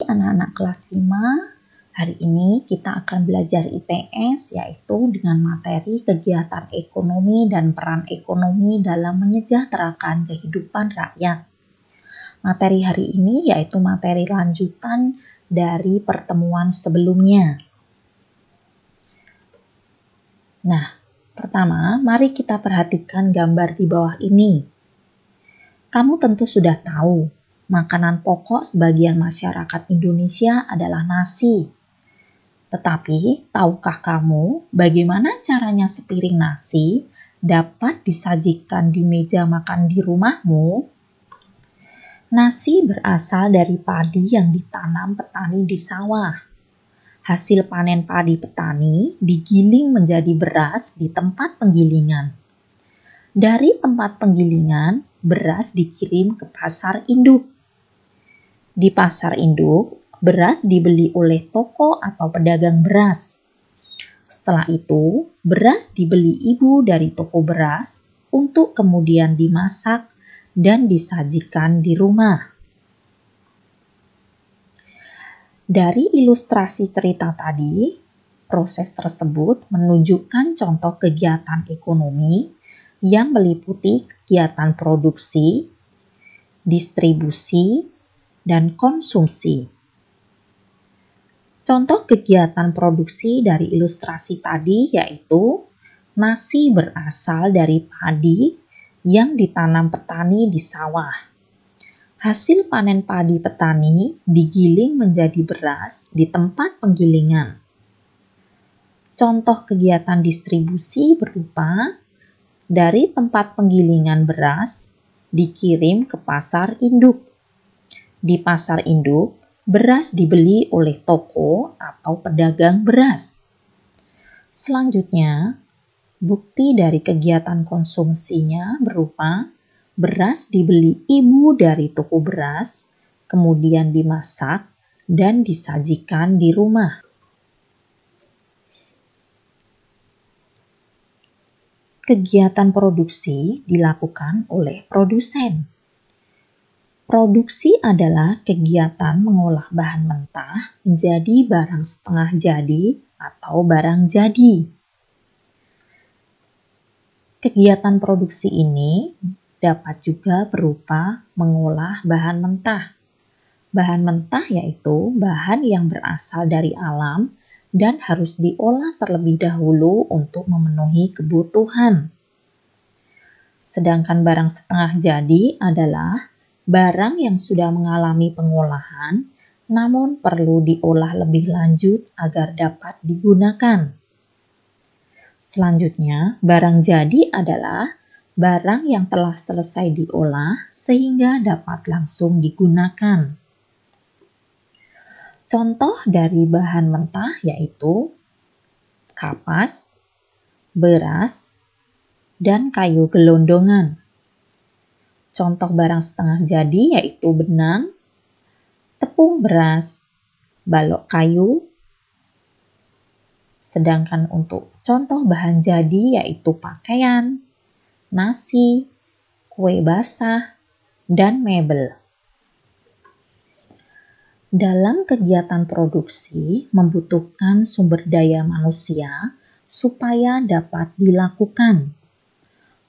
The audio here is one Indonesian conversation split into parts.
anak-anak kelas 5. Hari ini kita akan belajar IPS, yaitu dengan materi kegiatan ekonomi dan peran ekonomi dalam menyejahterakan kehidupan rakyat. Materi hari ini yaitu materi lanjutan dari pertemuan sebelumnya. Nah, pertama, mari kita perhatikan gambar di bawah ini. Kamu tentu sudah tahu, makanan pokok sebagian masyarakat Indonesia adalah nasi. Tetapi, tahukah kamu bagaimana caranya sepiring nasi dapat disajikan di meja makan di rumahmu? Nasi berasal dari padi yang ditanam petani di sawah. Hasil panen padi petani digiling menjadi beras di tempat penggilingan. Dari tempat penggilingan, beras dikirim ke pasar induk. Di pasar induk, beras dibeli oleh toko atau pedagang beras. Setelah itu, beras dibeli ibu dari toko beras untuk kemudian dimasak dan disajikan di rumah. Dari ilustrasi cerita tadi, proses tersebut menunjukkan contoh kegiatan ekonomi yang meliputi kegiatan produksi, distribusi, dan konsumsi. Contoh kegiatan produksi dari ilustrasi tadi yaitu nasi berasal dari padi yang ditanam petani di sawah. Hasil panen padi petani digiling menjadi beras di tempat penggilingan. Contoh kegiatan distribusi berupa dari tempat penggilingan beras dikirim ke pasar induk. Di pasar induk, beras dibeli oleh toko atau pedagang beras. Selanjutnya, bukti dari kegiatan konsumsinya berupa beras dibeli ibu dari toko beras, kemudian dimasak dan disajikan di rumah. Kegiatan produksi dilakukan oleh produsen. Produksi adalah kegiatan mengolah bahan mentah menjadi barang setengah jadi atau barang jadi. Kegiatan produksi ini dapat juga berupa mengolah bahan mentah. Bahan mentah yaitu bahan yang berasal dari alam dan harus diolah terlebih dahulu untuk memenuhi kebutuhan. Sedangkan barang setengah jadi adalah barang yang sudah mengalami pengolahan, namun perlu diolah lebih lanjut agar dapat digunakan. Selanjutnya, barang jadi adalah barang yang telah selesai diolah sehingga dapat langsung digunakan. Contoh dari bahan mentah yaitu kapas, beras, dan kayu gelondongan. Contoh barang setengah jadi yaitu benang, tepung beras, balok kayu. Sedangkan untuk contoh bahan jadi yaitu pakaian, nasi, kue basah, dan mebel. Dalam kegiatan produksi membutuhkan sumber daya manusia supaya dapat dilakukan.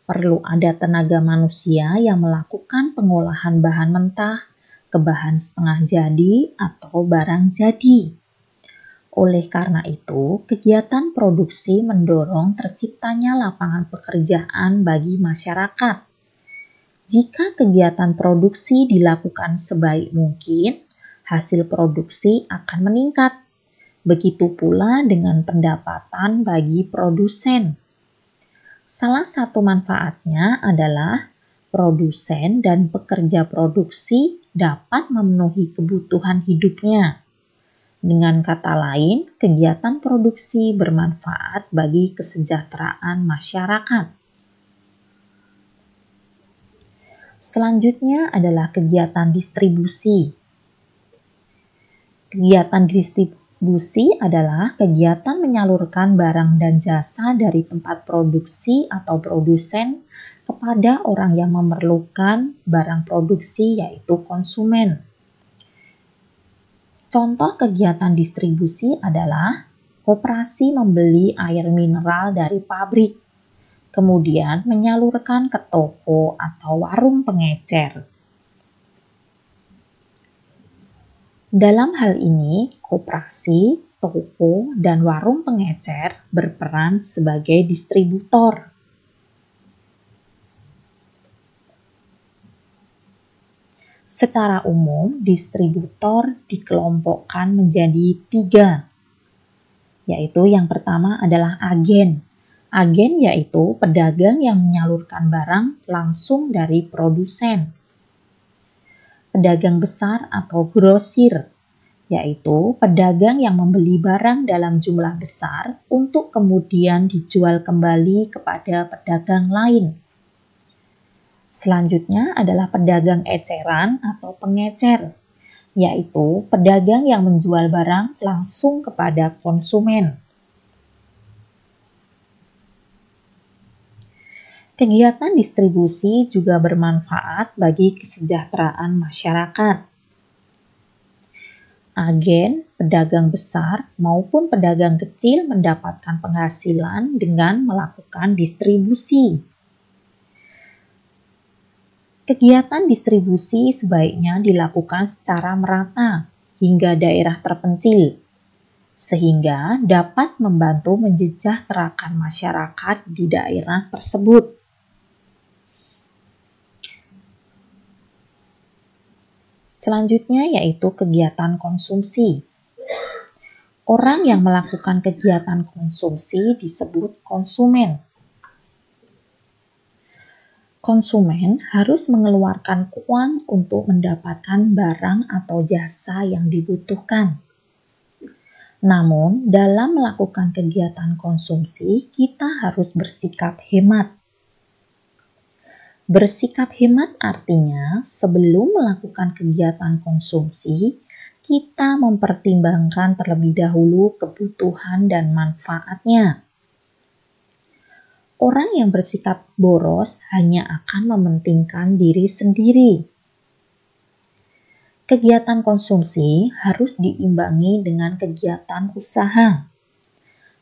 Perlu ada tenaga manusia yang melakukan pengolahan bahan mentah ke bahan setengah jadi atau barang jadi. Oleh karena itu, kegiatan produksi mendorong terciptanya lapangan pekerjaan bagi masyarakat. Jika kegiatan produksi dilakukan sebaik mungkin, hasil produksi akan meningkat. Begitu pula dengan pendapatan bagi produsen. Salah satu manfaatnya adalah produsen dan pekerja produksi dapat memenuhi kebutuhan hidupnya. Dengan kata lain, kegiatan produksi bermanfaat bagi kesejahteraan masyarakat. Selanjutnya adalah kegiatan distribusi. Kegiatan distribusi adalah kegiatan menyalurkan barang dan jasa dari tempat produksi atau produsen kepada orang yang memerlukan barang produksi yaitu konsumen. Contoh kegiatan distribusi adalah koperasi membeli air mineral dari pabrik, kemudian menyalurkan ke toko atau warung pengecer. Dalam hal ini, koperasi, toko, dan warung pengecer berperan sebagai distributor. Secara umum, distributor dikelompokkan menjadi 3, yaitu yang pertama adalah agen. Agen yaitu pedagang yang menyalurkan barang langsung dari produsen. Pedagang besar atau grosir, yaitu pedagang yang membeli barang dalam jumlah besar untuk kemudian dijual kembali kepada pedagang lain. Selanjutnya adalah pedagang eceran atau pengecer, yaitu pedagang yang menjual barang langsung kepada konsumen. Kegiatan distribusi juga bermanfaat bagi kesejahteraan masyarakat. Agen, pedagang besar, maupun pedagang kecil mendapatkan penghasilan dengan melakukan distribusi. Kegiatan distribusi sebaiknya dilakukan secara merata hingga daerah terpencil, sehingga dapat membantu mensejahterakan masyarakat di daerah tersebut. Selanjutnya yaitu kegiatan konsumsi. Orang yang melakukan kegiatan konsumsi disebut konsumen. Konsumen harus mengeluarkan uang untuk mendapatkan barang atau jasa yang dibutuhkan. Namun, dalam melakukan kegiatan konsumsi, kita harus bersikap hemat. Bersikap hemat artinya sebelum melakukan kegiatan konsumsi, kita mempertimbangkan terlebih dahulu kebutuhan dan manfaatnya. Orang yang bersikap boros hanya akan mementingkan diri sendiri. Kegiatan konsumsi harus diimbangi dengan kegiatan usaha.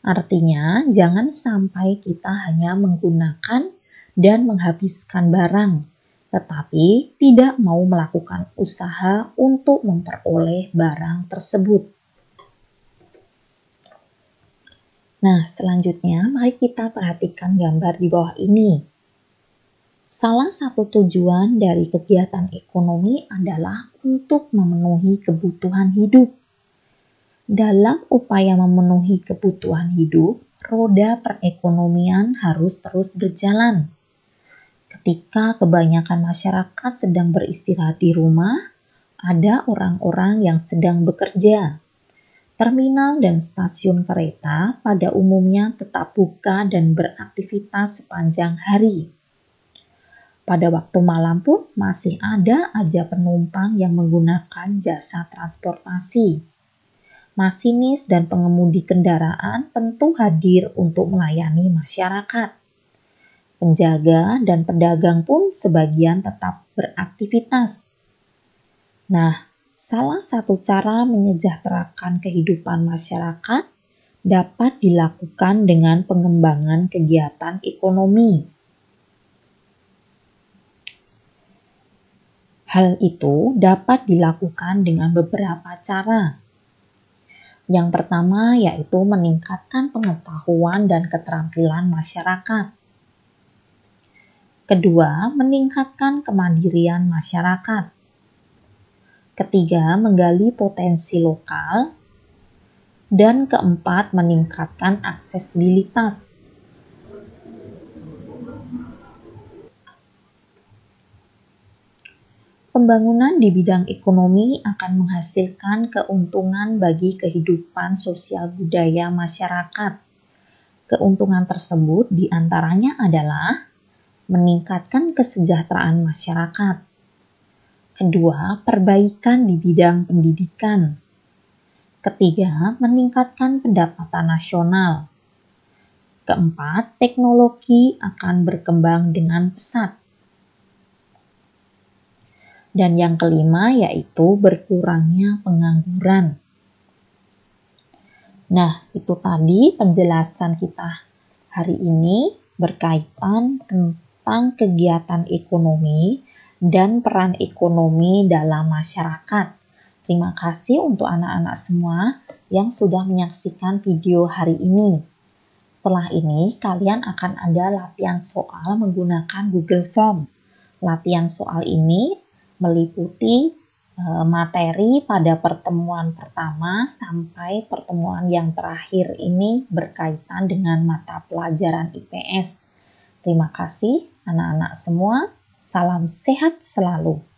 Artinya, jangan sampai kita hanya menggunakan dan menghabiskan barang, tetapi tidak mau melakukan usaha untuk memperoleh barang tersebut. Nah, selanjutnya mari kita perhatikan gambar di bawah ini. Salah satu tujuan dari kegiatan ekonomi adalah untuk memenuhi kebutuhan hidup. Dalam upaya memenuhi kebutuhan hidup, roda perekonomian harus terus berjalan. Ketika kebanyakan masyarakat sedang beristirahat di rumah, ada orang-orang yang sedang bekerja. Terminal dan stasiun kereta pada umumnya tetap buka dan beraktivitas sepanjang hari. Pada waktu malam pun masih ada aja penumpang yang menggunakan jasa transportasi. Masinis dan pengemudi kendaraan tentu hadir untuk melayani masyarakat. Penjaga dan pedagang pun sebagian tetap beraktivitas. Nah, salah satu cara menyejahterakan kehidupan masyarakat dapat dilakukan dengan pengembangan kegiatan ekonomi. Hal itu dapat dilakukan dengan beberapa cara. Yang pertama yaitu meningkatkan pengetahuan dan keterampilan masyarakat. Kedua, meningkatkan kemandirian masyarakat. Ketiga, menggali potensi lokal. Dan keempat, meningkatkan aksesibilitas. Pembangunan di bidang ekonomi akan menghasilkan keuntungan bagi kehidupan sosial budaya masyarakat. Keuntungan tersebut diantaranya adalah meningkatkan kesejahteraan masyarakat. Kedua, perbaikan di bidang pendidikan. Ketiga, meningkatkan pendapatan nasional. Keempat, teknologi akan berkembang dengan pesat. Dan yang kelima yaitu berkurangnya pengangguran. Nah, itu tadi penjelasan kita hari ini berkaitan tentang kegiatan ekonomi dan peran ekonomi dalam masyarakat. Terima kasih untuk anak-anak semua yang sudah menyaksikan video hari ini. Setelah ini, kalian akan ada latihan soal menggunakan Google Form. Latihan soal ini meliputi materi pada pertemuan pertama sampai pertemuan yang terakhir ini berkaitan dengan mata pelajaran IPS. Terima kasih anak-anak semua. Salam sehat selalu.